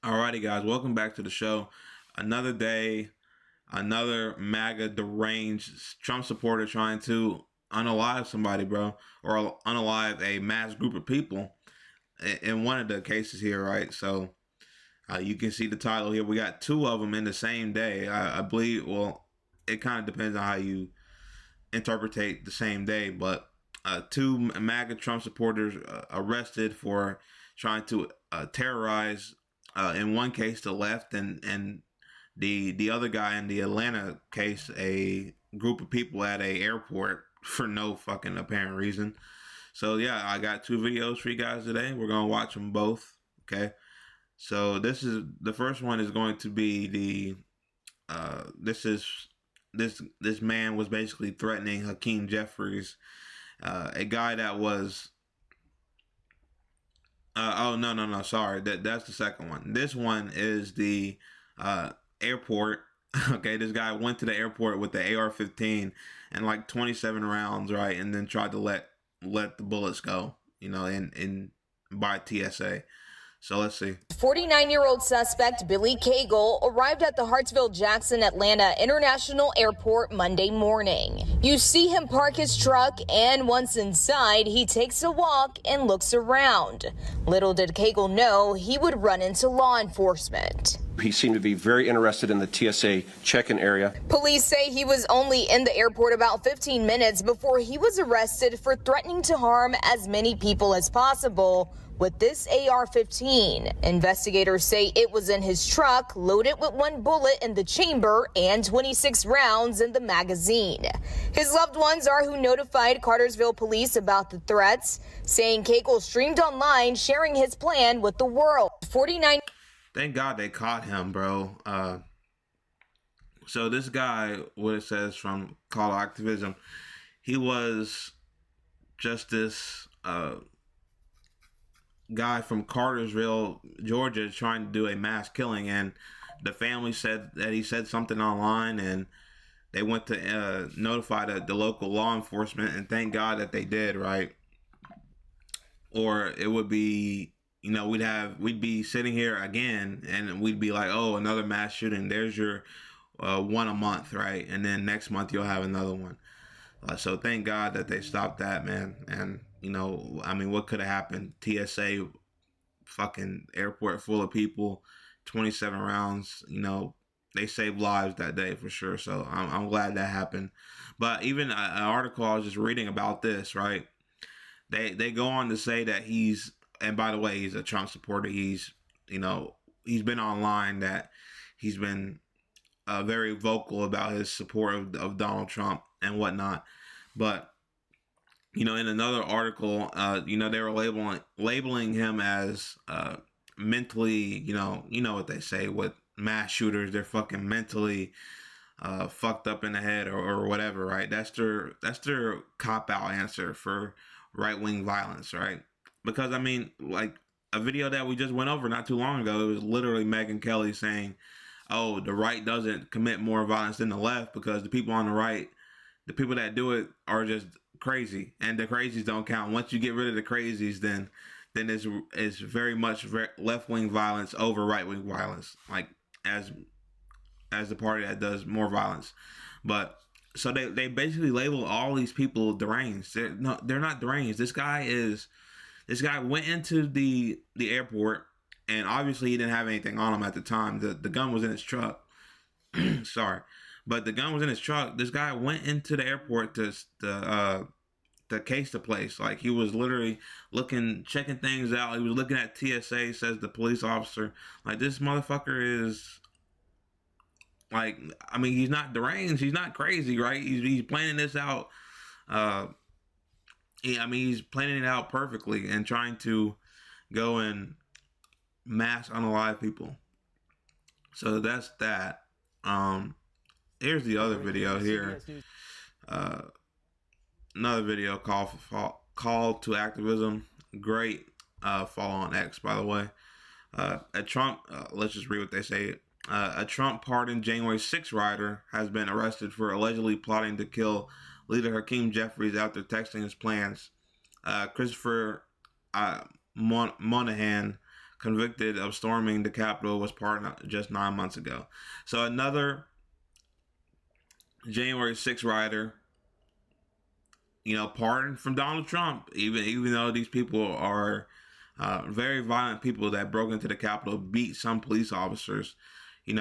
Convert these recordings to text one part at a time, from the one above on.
Alrighty, guys, welcome back to the show. Another day, another MAGA deranged Trump supporter trying to unalive somebody, bro, or unalive a mass group of people. In one of the cases here, right? So you can see the title here. We got two of them in the same day. I believe. Well, it kind of depends on how you interpretate the same day, but two MAGA Trump supporters arrested for trying to terrorize, in one case, the left, and the other guy in the Atlanta case, a group of people at a airport for no fucking apparent reason. So yeah, I got two videos for you guys today. We're gonna watch them both. Okay. So the first one is going to be this man was basically threatening Hakeem Jeffries, a guy that was oh, no, sorry, that's the second one. This one is the airport. Okay, this guy went to the airport with the AR-15 and like 27 rounds, right, and then tried to let the bullets go, in by TSA. So let's see. 49-year-old suspect Billy Cagle arrived at the Hartsfield-Jackson Atlanta International Airport Monday morning. You see him park his truck, and once inside, he takes a walk and looks around. Little did Cagle know he would run into law enforcement. He seemed to be very interested in the TSA check-in area. Police say he was only in the airport about 15 minutes before he was arrested for threatening to harm as many people as possible with this AR-15. Investigators say it was in his truck, loaded with one bullet in the chamber and 26 rounds in the magazine. His loved ones are who notified Cartersville police about the threats, saying Cagle streamed online sharing his plan with the world. 49. Thank God they caught him, bro. So this guy, what it says from Call to Activism, he was just this guy from Cartersville, Georgia, trying to do a mass killing, and the family said that he said something online, and they went to notify the local law enforcement, and thank God that they did, right? Or it would be, we'd be sitting here again, and we'd be like, oh, another mass shooting. There's your one a month, right? And then next month you'll have another one. So thank God that they stopped that, man. And what could have happened? TSA, fucking airport full of people, 27 rounds. They saved lives that day for sure. So I'm glad that happened. But even an article I was just reading about this, right? They go on to say that and by the way, he's a Trump supporter. He's been online, that he's been very vocal about his support of Donald Trump and whatnot. But in another article, they were labeling him as mentally, you know what they say with mass shooters, they're fucking mentally fucked up in the head or whatever, right? That's their cop out answer for right wing violence, right? Because like a video that we just went over not too long ago, it was literally Megyn Kelly saying, oh, the right doesn't commit more violence than the left because the people on the right, the people that do it are just crazy, and the crazies don't count. Once you get rid of the crazies, then it's very much left wing violence over right wing violence, like as the party that does more violence. But so they basically label all these people deranged. They're not deranged. This guy went into the airport, and obviously he didn't have anything on him at the time. The gun was in his truck. Sorry. But the gun was in his truck. This guy went into the airport to case the place. Like, he was literally checking things out. He was looking at TSA, says the police officer. Like, this motherfucker is, like, he's not deranged. He's not crazy, right? He's planning this out. He's planning it out perfectly and trying to go and mass unalive people. So that's that. Here's the other video here. Another video call to activism. Great follow on X, by the way. A Trump, let's just read what they say. A Trump pardoned January 6th rider has been arrested for allegedly plotting to kill leader Hakeem Jeffries after texting his plans. Christopher Monahan convicted of storming the Capitol, was pardoned just 9 months ago. So another January 6th rioter, pardoned from Donald Trump, even though these people are very violent people that broke into the Capitol, beat some police officers. It's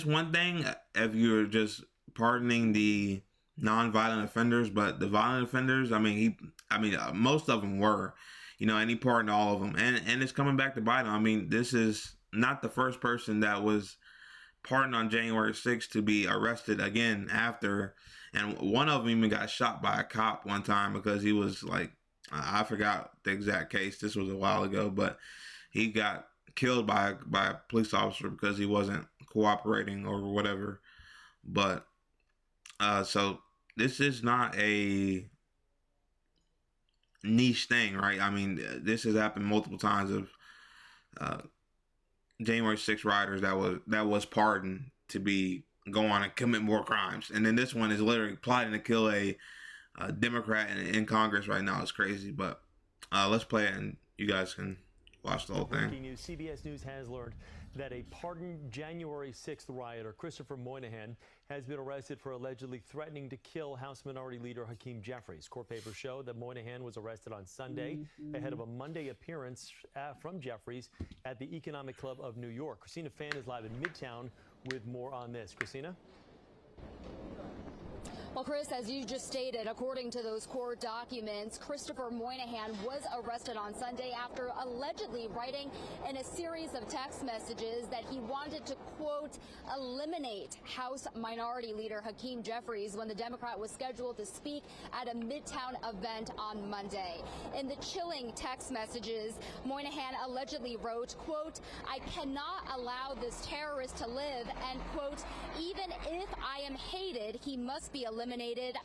one thing if you're just pardoning the non-violent offenders, but the violent offenders, most of them were, and he pardoned all of them, and it's coming back to bite him. I mean, this is not the first person that was pardoned on January 6th to be arrested again after, and one of them even got shot by a cop one time because he was like, I forgot the exact case. This was a while ago, but he got killed by a police officer because he wasn't cooperating or whatever. But so this is not a niche thing, right? I mean, this has happened multiple times of January 6th rioters that was pardoned to go on and commit more crimes, and then this one is literally plotting to kill a Democrat in Congress right now. It's crazy, but let's play it and you guys can watch the whole thing. Breaking news, CBS News has learned that a pardoned January 6th rioter, Christopher Moynihan, has been arrested for allegedly threatening to kill House Minority Leader Hakeem Jeffries. Court papers show that Moynihan was arrested on Sunday ahead of a Monday appearance from Jeffries at the Economic Club of New York. Christina Fan is live in Midtown with more on this. Christina? Well, Chris, as you just stated, according to those court documents, Christopher Moynihan was arrested on Sunday after allegedly writing in a series of text messages that he wanted to, quote, eliminate House Minority Leader Hakeem Jeffries when the Democrat was scheduled to speak at a Midtown event on Monday. In the chilling text messages, Moynihan allegedly wrote, quote, I cannot allow this terrorist to live, and, quote, even if I am hated, he must be eliminated.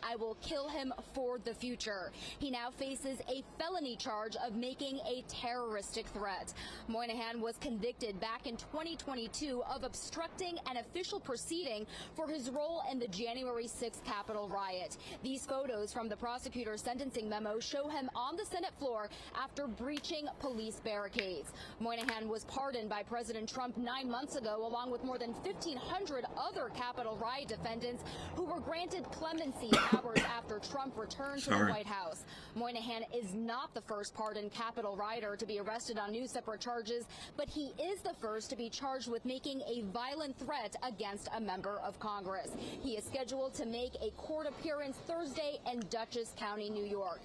I will kill him for the future. He now faces a felony charge of making a terroristic threat. Moynihan was convicted back in 2022 of obstructing an official proceeding for his role in the January 6th Capitol riot. These photos from the prosecutor's sentencing memo show him on the Senate floor after breaching police barricades. Moynihan was pardoned by President Trump 9 months ago, along with more than 1,500 other Capitol riot defendants who were granted clemency hours after Trump returned to the White House. Moynihan is not the first pardoned Capitol rioter to be arrested on new separate charges, but he is the first to be charged with making a violent threat against a member of Congress. He is scheduled to make a court appearance Thursday in Dutchess County, New York.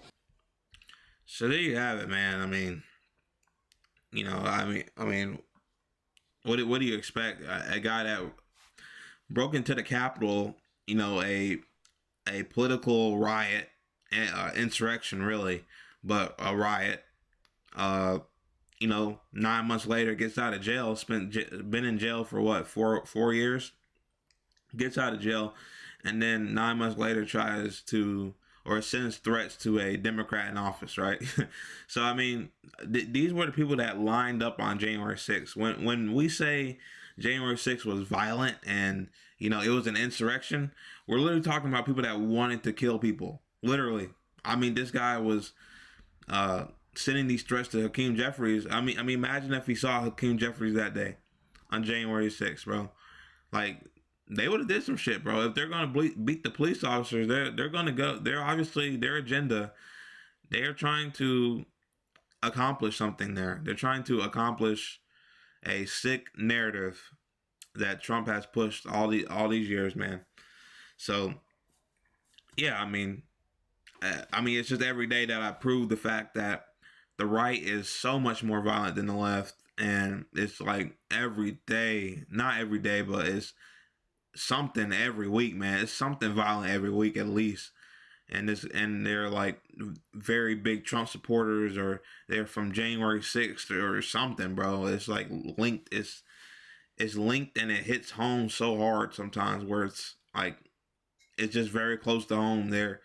So there you have it, man. What do you expect? A guy that broke into the Capitol, a political riot, insurrection really, but a riot. 9 months later, gets out of jail. Been in jail for what, 4 years? Gets out of jail, and then 9 months later sends threats to a Democrat in office, right? So these were the people that lined up on January 6th. When we say January 6th was violent and it was an insurrection, we're literally talking about people that wanted to kill people. Literally. This guy was sending these threats to Hakeem Jeffries. Imagine if he saw Hakeem Jeffries that day on January 6th, bro. Like, they would have did some shit, bro. If they're gonna beat the police officers, they're gonna go. They're obviously their agenda. They are trying to accomplish something there. They're trying to accomplish a sick narrative that Trump has pushed all these years, man. So, yeah, it's just every day that I prove the fact that the right is so much more violent than the left, and it's like every day, not every day, but it's something every week, man. It's something violent every week at least. And they're like very big Trump supporters, or they're from January 6th or something, bro. It's like linked. It's linked, and it hits home so hard sometimes where it's like it's just very close to home. They're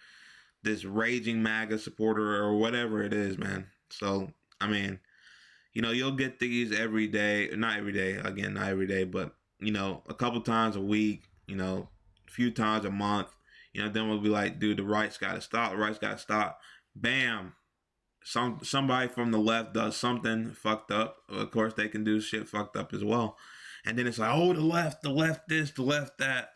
this raging MAGA supporter or whatever it is, man. So you'll get these every day. Not every day, again, not every day, but a couple times a week, a few times a month, then we'll be like, dude, the right's got to stop. The right's got to stop. Bam. somebody from the left does something fucked up, of course they can do shit fucked up as well. And then it's like, oh, the left this, the left that.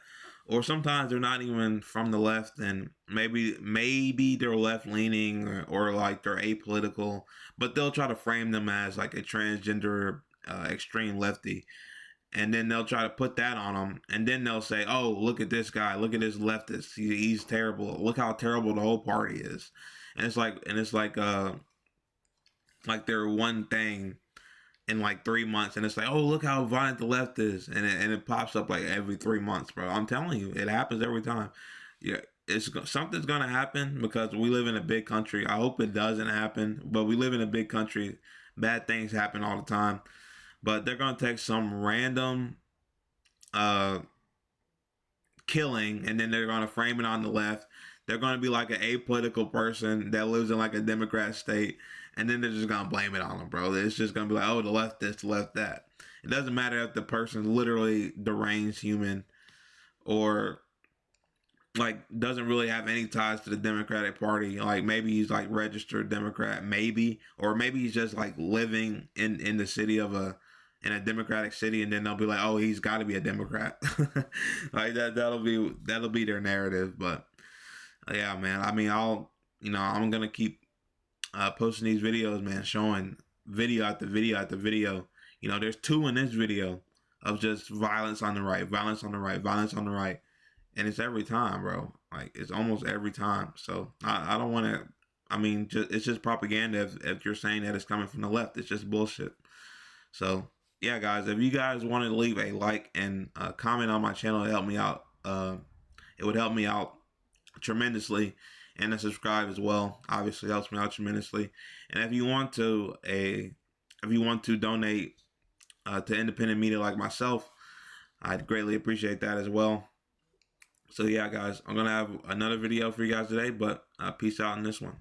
Or sometimes they're not even from the left, and maybe they're left leaning, or like they're apolitical, but they'll try to frame them as like a transgender extreme lefty, and then they'll try to put that on them, and then they'll say, "Oh, look at this guy, look at this leftist, he's terrible. Look how terrible the whole party is." And it's like they're one thing in like 3 months, and it's like, "Oh, look how violent the left is," and it pops up like every 3 months, bro. I'm telling you, it happens every time. Yeah, something's gonna happen because we live in a big country. I hope it doesn't happen, but we live in a big country. Bad things happen all the time. But they're gonna take some random uh killing, and then they're gonna frame it on the left. They're gonna be like an apolitical person that lives in like a Democrat state, and then they're just gonna blame it on them, bro. It's just gonna be like, oh, the left this, the left that. It doesn't matter if the person's literally deranged human, or like doesn't really have any ties to the Democratic Party. Like maybe he's like registered Democrat, maybe, or maybe he's just like living in the city of in a Democratic city, and then they'll be like, oh, he's got to be a Democrat. Like that'll be their narrative. But yeah, man. I mean, I'm gonna keep posting these videos, man, showing video after video after video. There's 2 in this video of just violence on the right, violence on the right, violence on the right. And it's every time, bro. Like, it's almost every time. So I don't want to, it's just propaganda if you're saying that it's coming from the left. It's just bullshit. So, yeah, guys, if you guys wanted to leave a like and comment on my channel to help me out, it would help me out tremendously. And to subscribe as well, obviously helps me out tremendously. And if you want to donate to independent media like myself, I'd greatly appreciate that as well. So yeah, guys, I'm gonna have another video for you guys today, but peace out in this one.